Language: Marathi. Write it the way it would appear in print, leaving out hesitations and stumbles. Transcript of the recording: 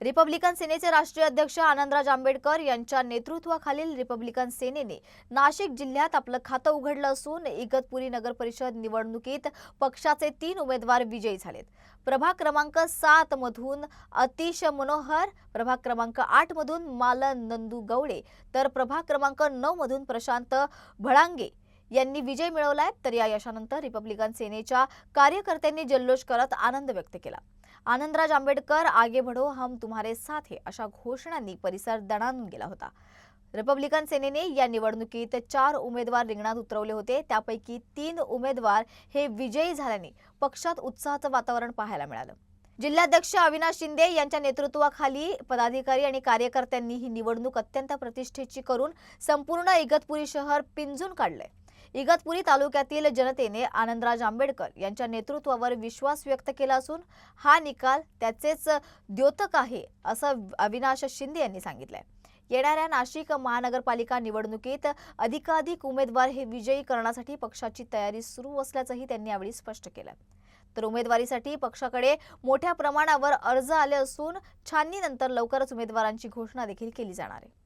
रिपब्लिकन सेनेचे राष्ट्रीय अध्यक्ष आनंदराज आंबेडकर यांच्या नेतृत्वाखालील रिपब्लिकन सेनेने नाशिक जिल्ह्यात आपलं खातं उघडलं असून इगतपुरी नगर परिषद निवडणुकीत पक्षाचे 3 उमेदवार विजयी झालेत। प्रभाग क्रमांक 7 मधून अतिश मनोहर, प्रभाग क्रमांक 8 मधून मालन नंदू गवळे तर प्रभाग क्रमांक 9 मधून प्रशांत भळांगे यांनी विजय मिळवलाय। तर या यशानंतर रिपब्लिकन सेनेच्या कार्यकर्त्यांनी जल्लोष करत आनंद व्यक्त केला। आनंदराज आंबेडकर आगे बढ़ो हम तुम्हारे साथ है अशा घोषणांनी परिसर दणाणून गेला होता। रिपब्लिकन सेनेने या निवडणुकीत 4 उमेदवार रिंगणात उतरवले होते, त्यापैकी 3 उमेदवार हे विजयी झाल्याने पक्षात उत्साहाचं वातावरण पाहायला मिळालं। जिल्हाध्यक्ष अविनाश शिंदे यांच्या नेतृत्वाखाली पदाधिकारी आणि कार्यकर्त्यांनी ही निवडणूक अत्यंत प्रतिष्ठेची करून संपूर्ण इगतपुरी शहर पिंजून काढले। इगतपुरी तालुक्यातील जनतेने आनंदराज आंबेडकर यांच्या नेतृत्वावर विश्वास व्यक्त केला असून हा निकाल त्याचेच द्योतक आहे असं अविनाश शिंदे यांनी सांगितलंय। येणाऱ्या नाशिक महानगरपालिका निवडणुकीत अधिकाधिक उमेदवार हे विजयी करण्यासाठी पक्षाची तयारी सुरू असल्याचंही त्यांनी यावेळी स्पष्ट केलं। तर उमेदवारीसाठी पक्षाकडे मोठ्या प्रमाणावर अर्ज आले असून छाननीनंतर लवकरच उमेदवारांची घोषणा देखील केली जाणार आहे।